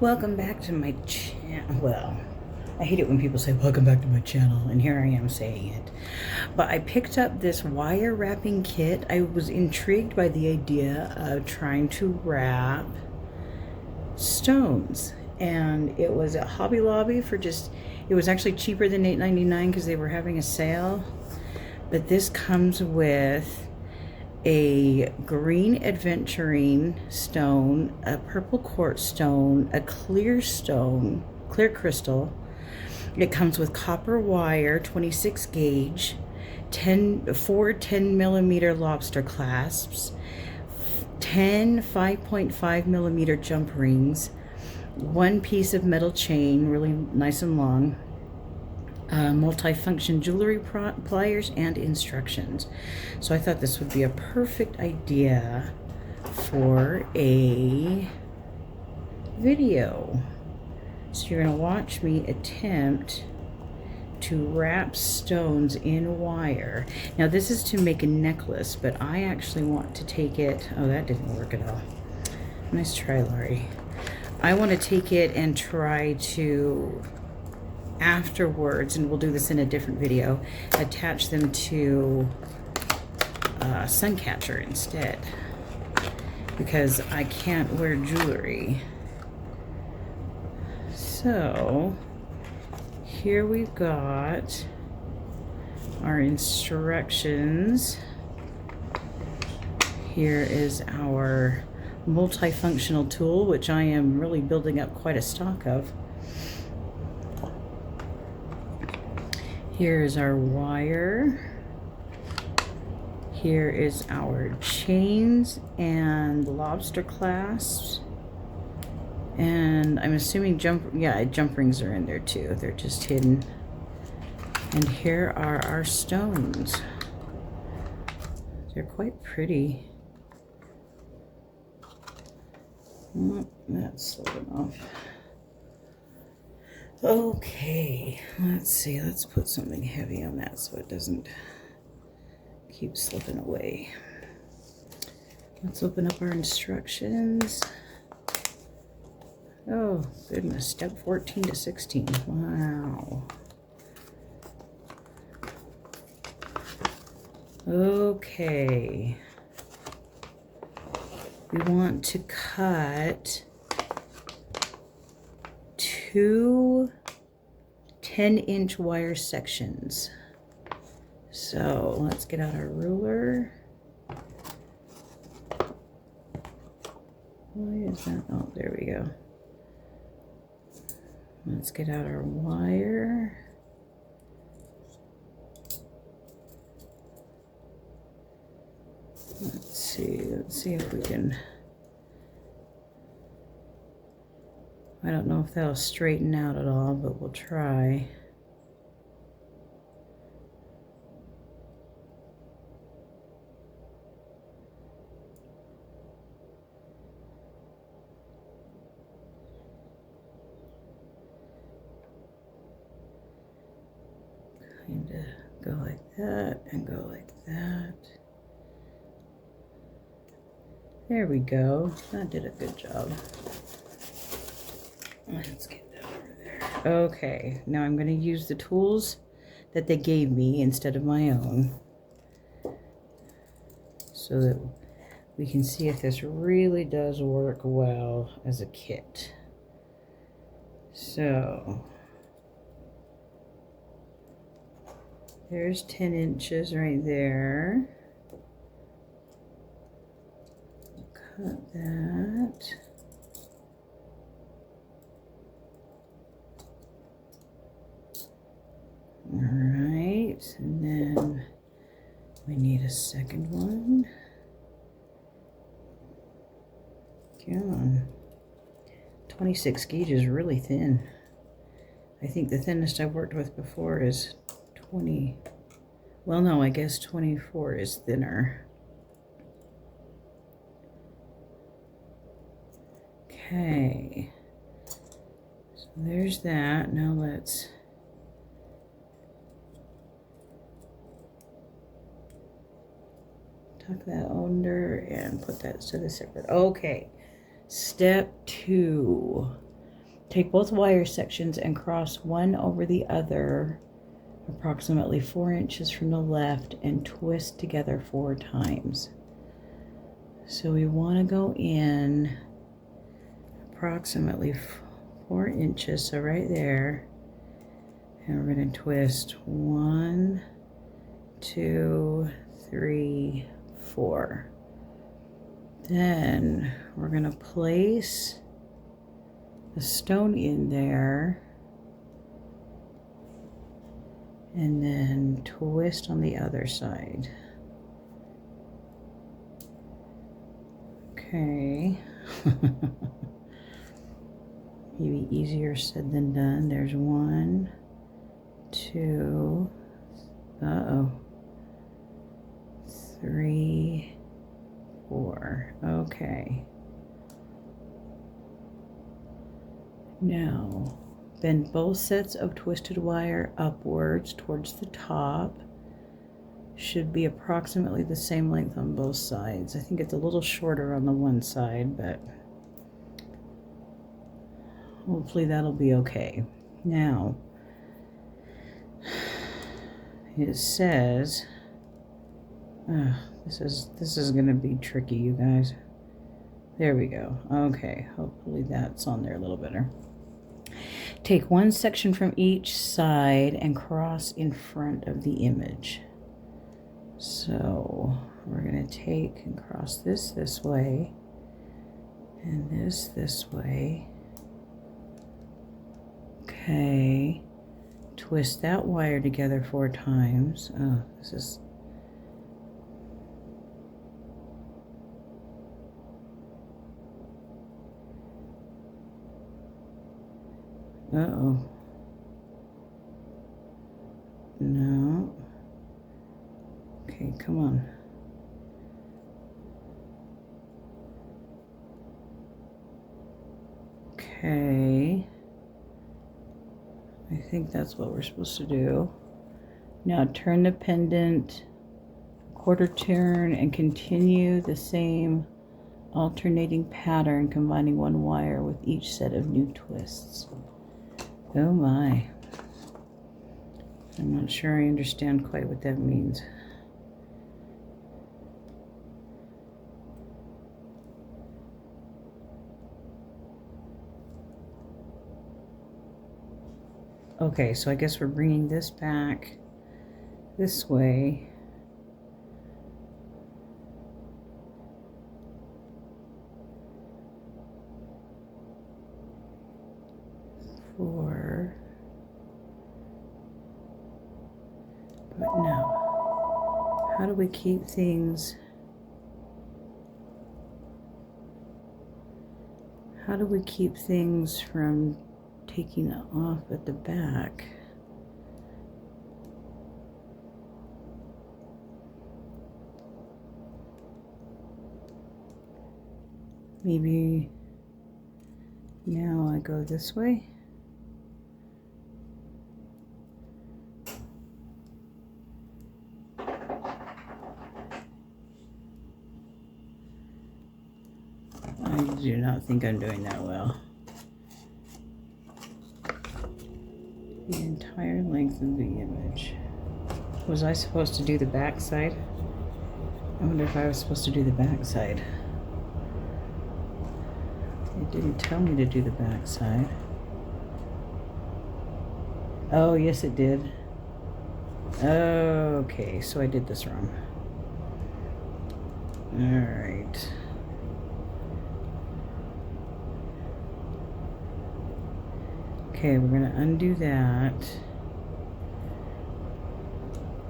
Welcome back to my channel. Well, I hate it when people say welcome back to my channel, and here I am saying it. But I picked up this wire wrapping kit. I was intrigued by the idea of trying to wrap stones, and it was at Hobby Lobby for just, it was actually cheaper than $8.99 because they were having a sale. But this comes with a green aventurine stone, a purple quartz stone, a clear stone, clear crystal. It comes with copper wire, 26 gauge, 4 10mm lobster clasps, 10 5.5 millimeter jump rings, one piece of metal chain, really nice and long, multi-function jewelry pliers, and instructions. So I thought this would be a perfect idea for a video. So you're going to watch me attempt to wrap stones in wire. Now this is to make a necklace, but I actually want to take it, oh, that didn't work at all. Nice try, Laurie. I want to take it and try to afterwards, and we'll do this in a different video, attach them to a sun catcher instead, because I can't wear jewelry. So here we've got our instructions. Here is our multifunctional tool, which I am really building up quite a stock of. Here is our wire. Here is our chains and lobster clasps. And I'm assuming jump rings are in there too. They're just hidden. And here are our stones. They're quite pretty. Oh, that's slow enough. Okay, let's see, let's put something heavy on that so it doesn't keep slipping away. Let's open up our instructions. Oh, goodness, step 14 to 16. Wow. Okay. We want to cut 2 10-inch wire sections. So let's get out our ruler. Why is that? Oh, there we go. Let's get out our wire. Let's see if we can. I don't know if that'll straighten out at all, but we'll try. Kind of go like that and go like that. There we go. That did a good job. Let's get that over there. Okay, now I'm going to use the tools that they gave me instead of my own, so that we can see if this really does work well as a kit. So there's 10 inches right there. Cut that. All right, and then we need a second one. Come on. 26 gauge is really thin. I think the thinnest I've worked with before is 20. Well, no, I guess 24 is thinner. Okay. So there's that. Now let's tuck that under and put that to the separate. Okay, step 2. Take both wire sections and cross one over the other approximately 4 inches from the left and twist together 4 times. So we want to go in approximately 4 inches, so right there, and we're going to twist 1, 2, 3, 4. Then we're going to place the stone in there and then twist on the other side. Okay. Maybe easier said than done. There's 1, 2, 3, 4. Okay. Now, bend both sets of twisted wire upwards towards the top. Should be approximately the same length on both sides. I think it's a little shorter on the one side, but hopefully that'll be okay. Now, it says, this is gonna be tricky, you guys. There we go. Okay, hopefully that's on there a little better. Take one section from each side and cross in front of the image. So we're going to take and cross this way and this way. Okay. Twist that wire together 4 times. Oh, this is... Uh-oh. No. Okay, come on. Okay. I think that's what we're supposed to do. Now turn the pendant, quarter turn, and continue the same alternating pattern, combining one wire with each set of new twists. Oh my. I'm not sure I understand quite what that means. Okay, so I guess we're bringing this back this way. But now, how do we keep things? How do we keep things from taking it off at the back? Maybe now I go this way. I do not think I'm doing that well. The entire length of the image. Was I supposed to do the back side? I wonder if I was supposed to do the back side. It didn't tell me to do the back side. Oh, yes it did. Okay, so I did this wrong. Alright. Okay, we're going to undo that.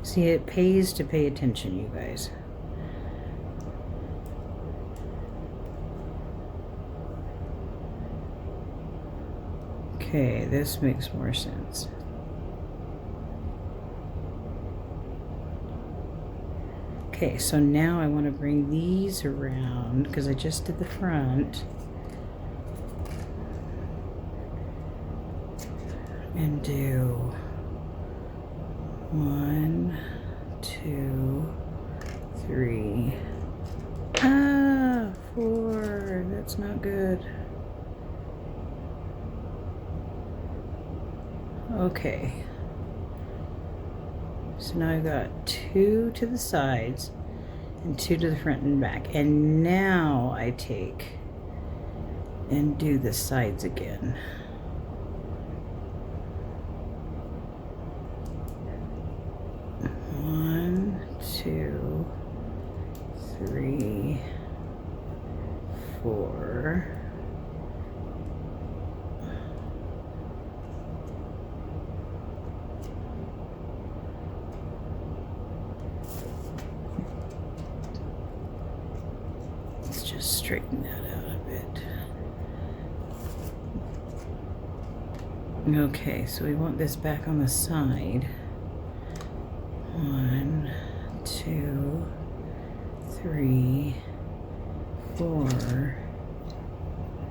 See, it pays to pay attention, you guys. Okay, this makes more sense. Okay, so now I want to bring these around because I just did the front. And do 1, 2, 3. 4. That's not good. Okay. So now I've got 2 to the sides and 2 to the front and back. And now I take and do the sides again. One, 2, 3, 4. Let's just straighten that out a bit. Okay, so we want this back on the side. 1, 2, 3, 4.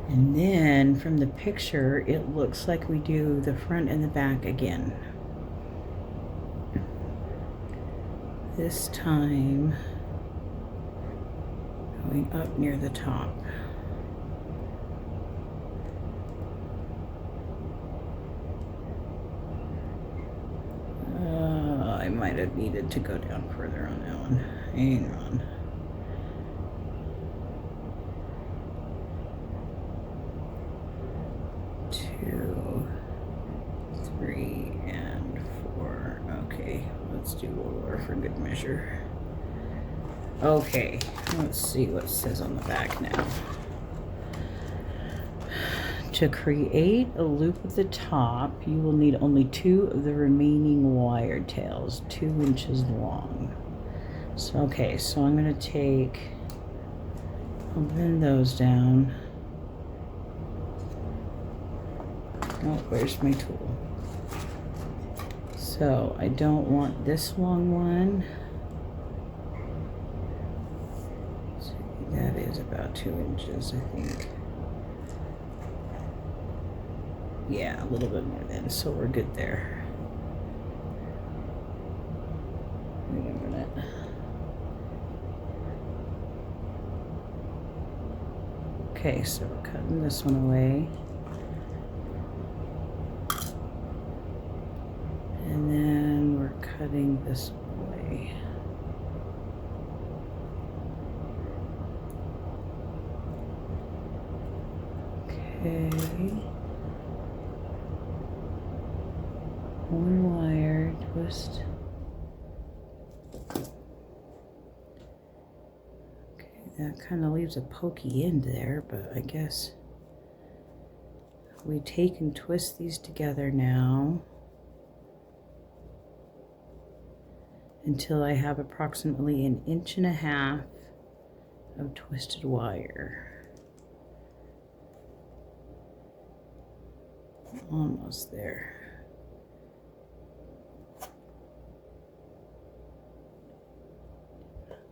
And then from the picture, it looks like we do the front and the back again. This time, going up near the top. I might have needed to go down further on that one. Hang on. Two, 3, and 4. Okay, let's do lower for good measure. Okay, let's see what it says on the back now. To create a loop at the top, you will need only 2 of the remaining wire tails, 2 inches long. So, okay, so I'm going to take, I'll bend those down. Oh, where's my tool? So, I don't want this long one. Let's see, that is about 2 inches, I think. Yeah, a little bit more then, so we're good there. Wait a minute. Okay, so we're cutting this one away. And then we're cutting this away. Okay. One wire twist. Okay, that kind of leaves a pokey end there, but I guess we take and twist these together now until I have approximately 1.5 inches of twisted wire. Almost there.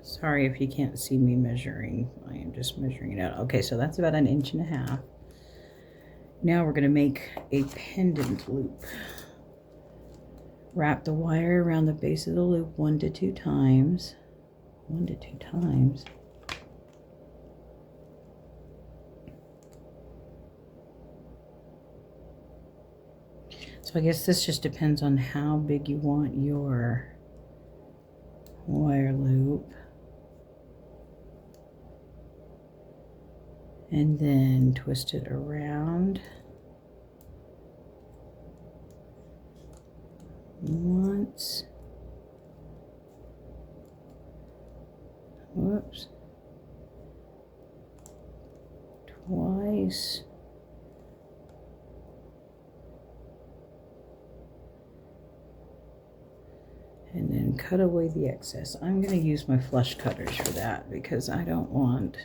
Sorry if you can't see me measuring. I am just measuring it out. Okay, so that's about 1.5 inches. Now we're going to make a pendant loop. Wrap the wire around the base of the loop 1 to 2 times. 1 to 2 times. So I guess this just depends on how big you want your wire loop. And then twist it around once. Whoops. Twice. And then cut away the excess. I'm going to use my flush cutters for that because I don't want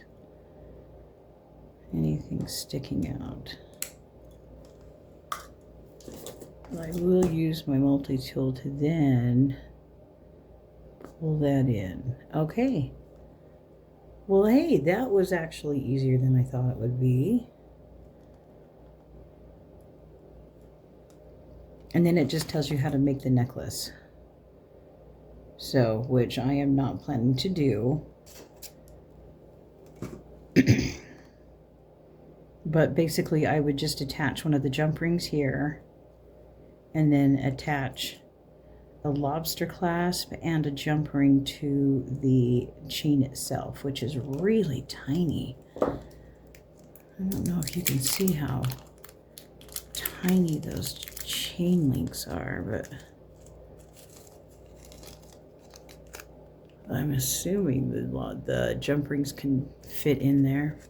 anything sticking out. I will use my multi-tool to then pull that in. Okay. Well, hey, that was actually easier than I thought it would be. And then it just tells you how to make the necklace. So, which I am not planning to do. But basically, I would just attach one of the jump rings here and then attach a lobster clasp and a jump ring to the chain itself, which is really tiny. I don't know if you can see how tiny those chain links are, but I'm assuming the jump rings can fit in there.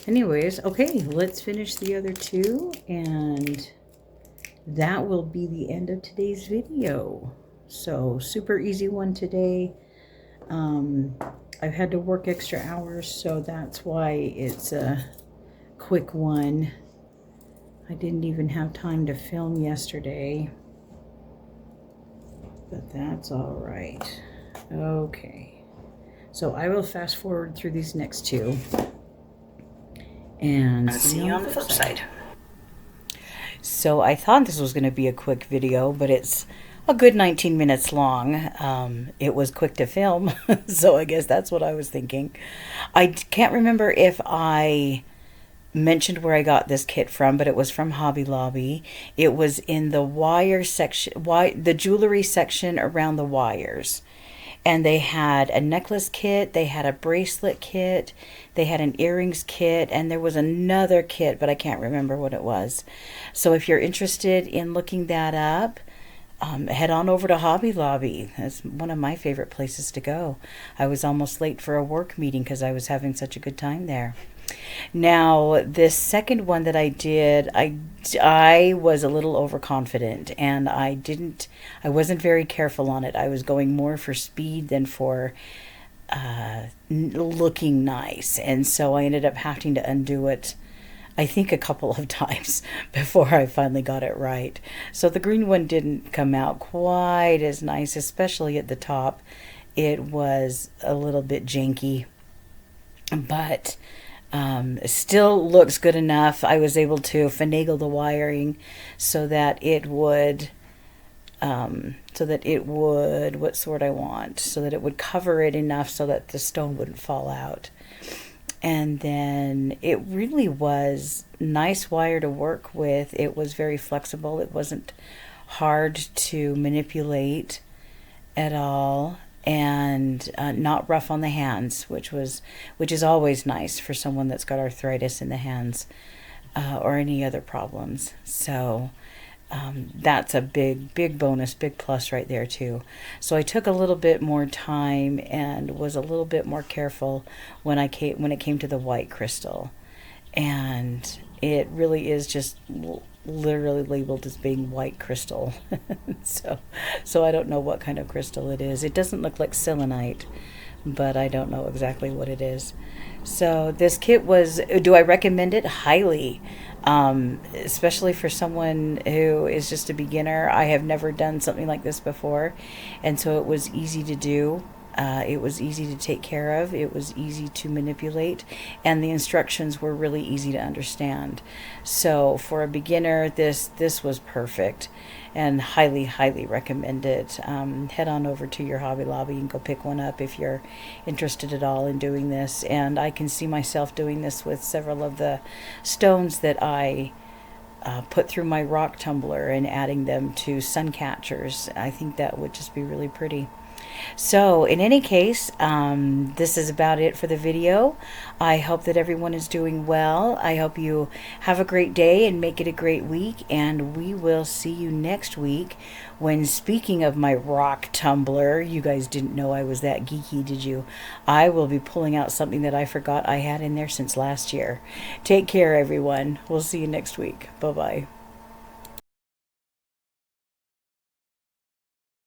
Anyways, okay, let's finish the other two, and that will be the end of today's video. So super easy one today. I've had to work extra hours, so that's why it's a quick one. I didn't even have time to film yesterday, but that's all right. Okay, so I will fast forward through these next two and see you on the flip side. So I thought this was going to be a quick video, but it's a good 19 minutes long. It was quick to film, so I guess that's what I was thinking. I can't remember if I mentioned where I got this kit from, but it was from Hobby Lobby. It was in the wire section, the jewelry section around the wires. And they had a necklace kit, they had a bracelet kit, they had an earrings kit, and there was another kit, but I can't remember what it was. So if you're interested in looking that up, head on over to Hobby Lobby. That's one of my favorite places to go. I was almost late for a work meeting because I was having such a good time there. Now, this second one that I did, I was a little overconfident, and I wasn't very careful on it. I was going more for speed than for looking nice, and so I ended up having to undo it, I think, a couple of times before I finally got it right. So the green one didn't come out quite as nice, especially at the top. It was a little bit janky, but still looks good enough. I was able to finagle the wiring so that it would what sort I want, so that it would cover it enough so that the stone wouldn't fall out. And then it really was nice wire to work with. It was very flexible. It wasn't hard to manipulate at all, and not rough on the hands, which is always nice for someone that's got arthritis in the hands or any other problems. So that's a big bonus, big plus right there too. So I took a little bit more time and was a little bit more careful when it came to the white crystal, and it really is just literally labeled as being white crystal. so I don't know what kind of crystal it is. It doesn't look like selenite, but I don't know exactly what it is. So this kit do I recommend it? Highly. Especially for someone who is just a beginner. I have never done something like this before, and so it was easy to do. It was easy to take care of. It was easy to manipulate, and the instructions were really easy to understand. So for a beginner, this was perfect, and highly recommend it. Head on over to your Hobby Lobby and go pick one up if you're interested at all in doing this. And I can see myself doing this with several of the stones that I put through my rock tumbler and adding them to sun catchers. I think that would just be really pretty. So in any case, this is about it for the video. I hope that everyone is doing well. I hope you have a great day and make it a great week, and we will see you next week when, speaking of my rock tumbler, you guys didn't know I was that geeky, did you? I will be pulling out something that I forgot I had in there since last year. Take care, everyone. We'll see you next week. Bye-bye.